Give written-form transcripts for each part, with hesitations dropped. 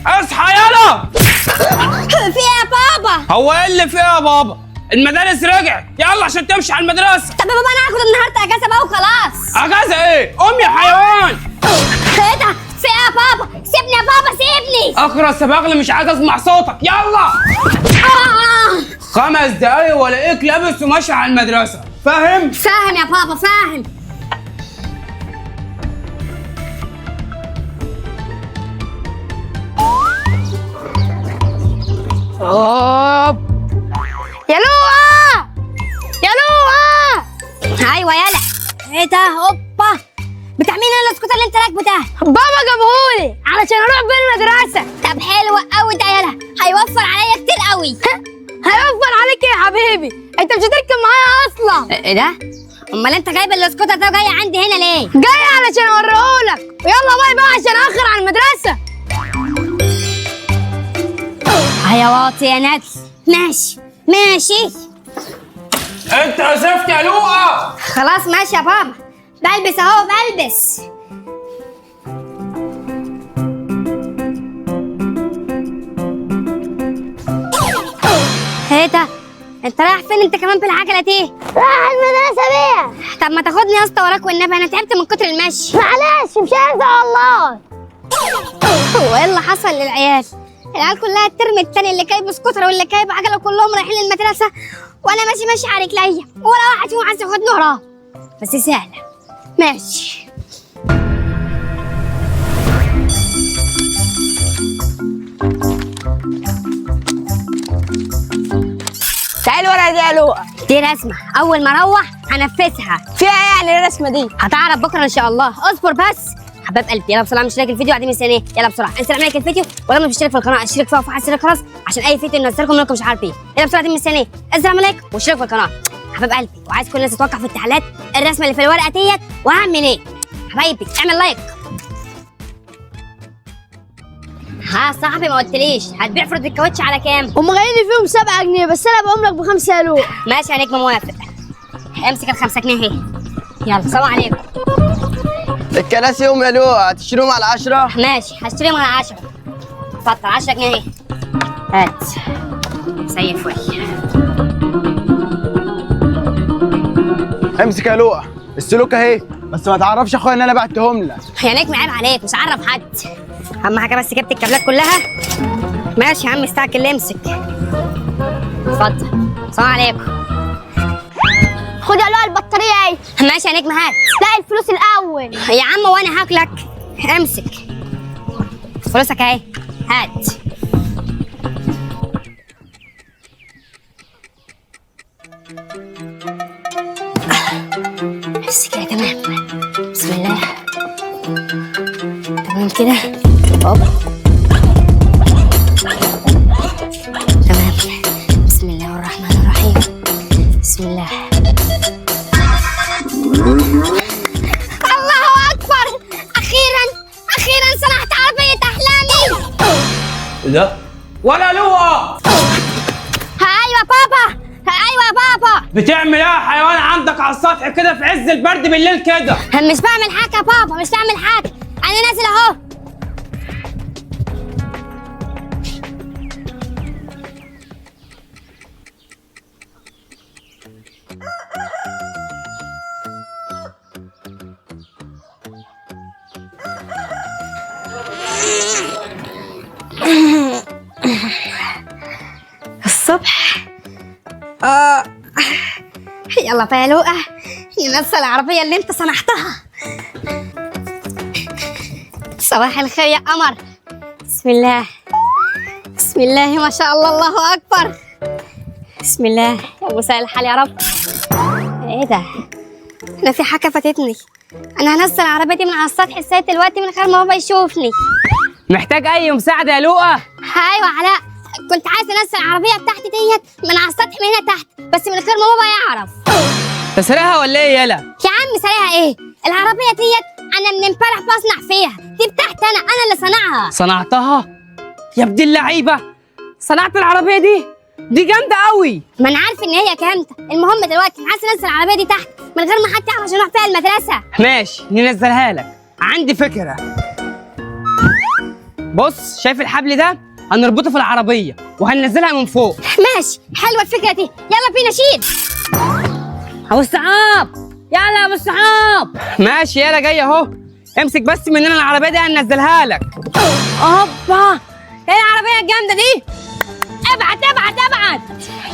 اصحى يلا. في ايه يا بابا؟ هو ايه اللي فيها يا بابا؟ المدارس رجعت، يلا عشان تمشي على المدرسه. طب يا بابا انا هاخد النهارده اجازه بقى وخلاص. اجازه ايه؟ قوم يا حيوان. ايه ده؟ في ايه يا بابا؟ سيبني يا بابا سيبني. اخرس يا بغل، مش عايز اسمع صوتك، يلا. 5 دقايق والاقيك لابس وماشي على المدرسه، فاهم؟ فاهم يا بابا فاهم. اوب يا لؤى يا لؤى. ايوه يلا. ايه ده؟ هوبا، بتاع مين الاسكوتر اللي انت راكبه ده؟ بابا جابهولي علشان اروح بيه المدرسه. طب حلو قوي ده يلا، هيوفر عليا كتير قوي. هيوفر عليك يا حبيبي، انت مش هتركب معايا اصلا. ايه ده؟ امال انت جايب الاسكوتر ده وجاي عندي هنا ليه؟ جاي علشان اوريهولك، ويلا باي بقى عشان اخر على المدرسه. يا واطي يا ندل. ماشي ماشي. انت اسفت يا لؤى. خلاص ماشي يا بابا، بلبس اهو بلبس. ايه ده؟ انت رايح فين انت كمان بالعجله دي؟ رايح المدرسه بيها. طب ما تاخدني يا اسطى وراك والنبي، انا تعبت من كتر المشي. معلش مش هينفع والله. هو ايه اللي حصل للعيال؟ العيال كلها الترم التاني، اللي جايب سكوتر واللي جايب عجله، كلهم رايحين المدرسه وانا ماشي على رجليا، ولا واحد فيهم عايز ياخدني وراه. بس سهله. ماشي. تعالي ورا دي يا لؤى. دي رسمه، اول ما اروح هنفذها. فيها ايه يعني الرسمه دي؟ هتعرف بكره ان شاء الله، اصبر بس. حباب قلبي يلا بسرعه، مش لايك الفيديو قاعدين مستنيين. يلا بسرعه انزل اعمل لايك الفيديو، ولما تشترك في القناه اشترك فيها وفعل زر الجرس عشان اي فيديو ننزلكم منكم مش عارف ايه. يلا بسرعه قاعدين مستنيين، انزل اعمل لايك واشترك في القناه حباب قلبي. وعايز كل الناس تتوقع في التعليقات الرسمه اللي في الورقه ديت وهعمل ايه. حبايبي اعمل لايك. ها صاحبي ما قلتليش هتبيع فرد الكاوتش على كام؟ هم غاليين فيهم 7 جنيه بس انا بقوم لك ب5 يا لؤى. ماشي يا نجم موافق. امسك ال5 جنيه اهي. يلا سلام عليكم. الكراسي يوم يا لؤى، هتشتريهم على 10؟ ماشي هشتريهم على 10. اتفضل 10 جنيه اهي. هات زي الفل. امسك يا لؤى، السلوك اهي، بس ما تعرفش اخويا ان انا بعتهم لك. يا نجم عيب عليك، مش هعرف حد. اهم حاجه بس جبت الكابلات كلها. ماشي يا عم استعجل اللي امسك. اتفضل السلام عليكم. خد يا لؤى البطاريه اهي. ماشي يا نجم هات. لا الفلوس الاول يا عم وانا هاكلك. امسك فلوسك اهي هات. بس كده تمام. بسم الله. تمام كده. هوب تمام. بسم الله الرحمن الرحيم. بسم الله. الله اكبر، اخيرا صنعت عربيه احلامي. ايه ده؟ ولا لؤى. ايوه بابا، ايوه يا بابا. بتعمل ايه يا حيوان عندك على السطح كده في عز البرد بالليل كده؟ مش بعمل حاجه يا بابا، مش بعمل حاجه، انا نازل اهو. الصبح يلا بقى يا لؤى ننزل العربية اللي انت صنعتها. صباح الخير يا قمر. بسم الله بسم الله ما شاء الله، الله اكبر. بسم الله يا مساء الحال يا رب. ايه ده؟ انا في حاجة فاتتني. انا هنزل العربية دي من على السطح ازاي دلوقتي من غير ما بابا يشوفني؟ محتاج اي مساعده يا لؤى؟ ايوه علاء، كنت عايز انزل العربيه بتاعتي ديت من على السطح من هنا تحت، بس من غير ما بابا يعرف. تسرقها ولا ايه يالا؟ يا عم سريعه ايه؟ العربيه ديت انا من امبارح بصنع فيها، دي بتاعتي انا اللي صنعها. صنعتها؟ يا ابن اللعيبه، صنعت العربيه دي جامده قوي. ما انا عارف ان هي جامده، المهم دلوقتي عايز انزل العربيه دي تحت من غير ما حد يعرف عشان اروح فيها المدرسه. ماشي ننزلها لك. عندي فكره. بص شايف الحبل ده؟ هنربطه في العربيه وهننزلها من فوق. ماشي، حلوه الفكره دي، يلا بينا شيل. ابو الصحاب، يلا يا ابو الصحاب. ماشي يلا جاي اهو. امسك بس مننا العربيه دي هننزلها لك. اوبا، ايه العربيه الجامده دي؟ ابعت ابعت ابعت.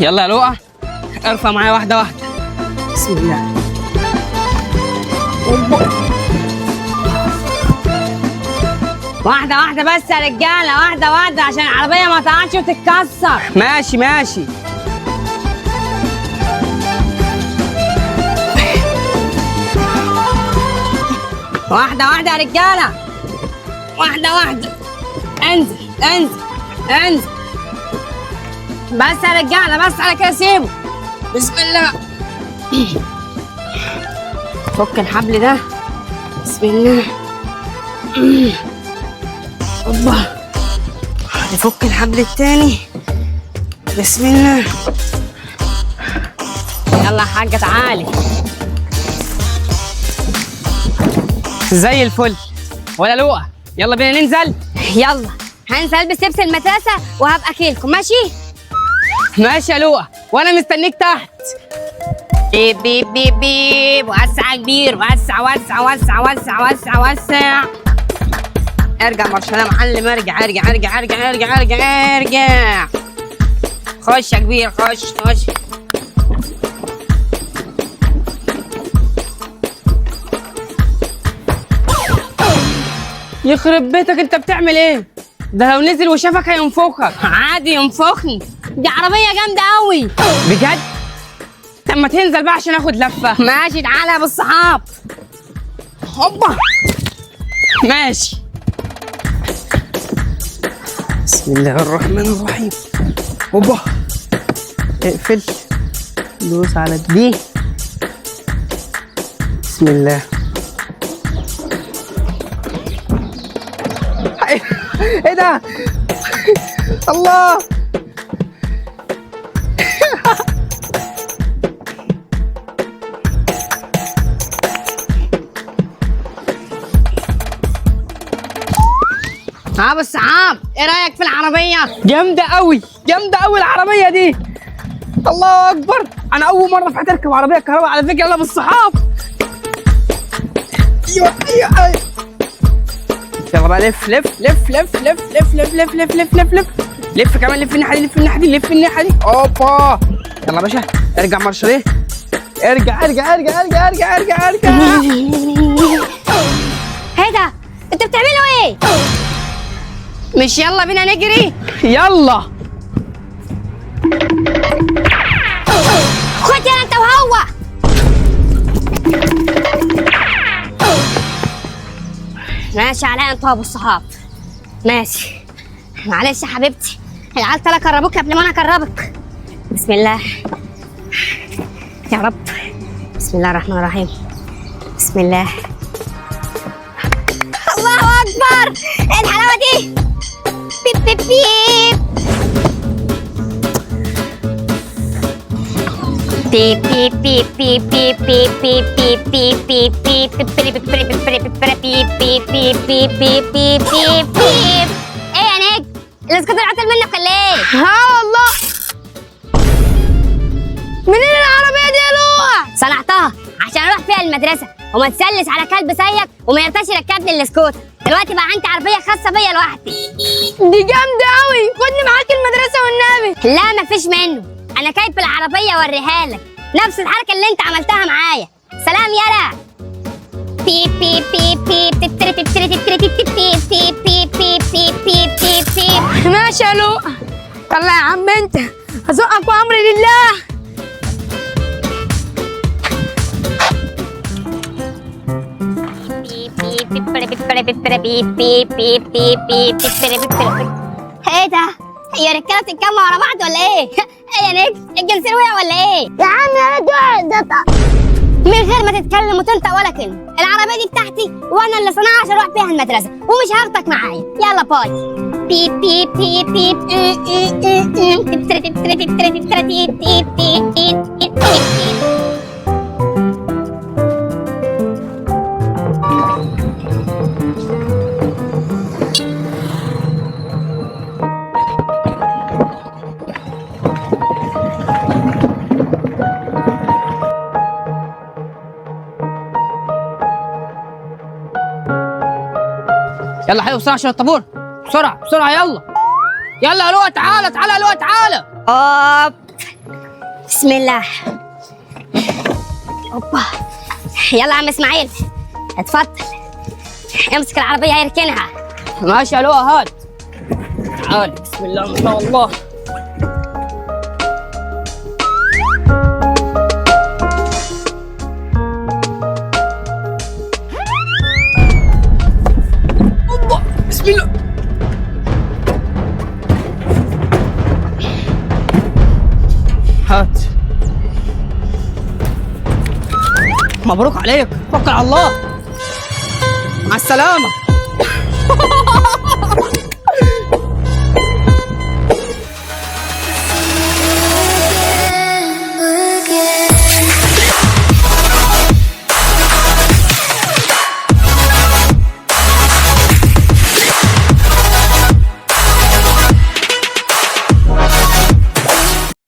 يلا يا لؤى ارفع معايا واحده واحده. بسم الله. واحده واحده بس يا رجاله، واحده واحده عشان العربيه ما تقعش وتتكسر. ماشي ماشي. واحده واحده يا رجاله، واحده واحده. انزل انزل انزل بس يا رجاله، بس على كده سيبه. بسم الله. فك الحبل ده. بسم الله. اوبا، نفك الحبل التاني. بسم الله. يلا يا حاجه تعالي. زي الفل. ولا لؤى يلا بينا ننزل. يلا هنزل البس لبس المدرسه وهبقى اكلكم، ماشي؟ ماشي يا لؤى وانا مستنيك تحت. بيب بيب بيب بيب. وسع كبير، وسع وسع وسع وسع وسع وسع. ارجع مارشال يا معلم، ارجع ارجع ارجع ارجع ارجع ارجع ارجع. خش يا كبير، خش خش. يخرب بيتك انت بتعمل ايه؟ ده لو نزل وشافك هينفخك. عادي ينفخني، دي عربيه جامده قوي. بجد؟ طب ما تنزل بقى عشان اخد لفه. ماشي تعالى يا ابو الصحاب. هوبا ماشي. بسم الله الرحمن الرحيم. هوبا اقفل، دوس على دي. بسم الله. ايه ده؟ الله. ابو الصحاب، ايه رايك في العربيه؟ جامده قوي، جامده قوي العربيه دي. الله اكبر، انا اول مره في حياتي اركب عربيه كهرباء على فكره. يلا بالصحاب. ايوه ايوه ايوه. يلا بقى لف لف لف لف لف لف لف لف لف لف لف لف لف كمان. لف الناحيه دي، لف الناحيه دي، لف الناحيه دي. اوبا يلا يا باشا ارجع مارشال. ارجع ارجع ارجع ارجع ارجع ارجع ارجع. ايه ده؟ انتوا بتعملوا ايه؟ مش يلا بينا نجري؟ يلا. خد يلا انت وهو. ماشي عليا انت وابو الصحاب. ماشي. معلش يا حبيبتي، العيال طلع كربوك قبل ما انا اكربك. بسم الله يا رب. بسم الله الرحمن الرحيم. بسم الله. الله اكبر، ايه الحلاوه دي؟ بيب بيب بيب. بيب بيب بيب بيب بيب بيب بيب بيب بيب بيب بيب بيب. ايه يا نجم؟ الاسكوتر عطل منك ولا ايه؟ ها والله. منين العربيه دي يا لؤى؟ صنعتها عشان اروح فيها المدرسه وما تسلس على كلب زيك وما يرضاش يركبني الاسكوتر. دلوقتي بقى عندي عربيه خاصه بيا لوحدي. دي جامده قوي، خدني معاك المدرسه والنبي. لا مفيش منه، انا كايب العربيه اوريها لك نفس الحركه اللي انت عملتها معايا. سلام يلا. بيب بيب بيب بيب تتري تتري تتري تتري بيب بيب بيب بيب بيب بيب بيب. ماشي يا لؤى. يلا يا عم انت، هزقك وامري لله. ايه ده؟ هي رجاله بتتجمع ورا بعض ولا ايه؟ ايه يا نجم؟ الجنسير وقع ولا ايه؟ يا عم ده من غير ما تتكلم وتنطق ولا كلمه، العربيه دي بتاعتي وانا اللي صنعها عشان اروح بيها المدرسه ومش هاخدك معايا. يلا باي. بيب بيب بيب بيب. يلا حبيبي بسرعه عشان الطابور. بسرعه بسرعه يلا. يلا يا لؤى تعالى تعالى يا لؤى تعالى. اوب. بسم الله. اوبا. يلا يا عم اسماعيل اتفضل، امسك العربيه هيركنها. ماشي يا لؤى هات. تعالى بسم الله ما شاء الله. اوبا بسم الله. هات. مبروك عليك، توكل على الله. مع السلامة.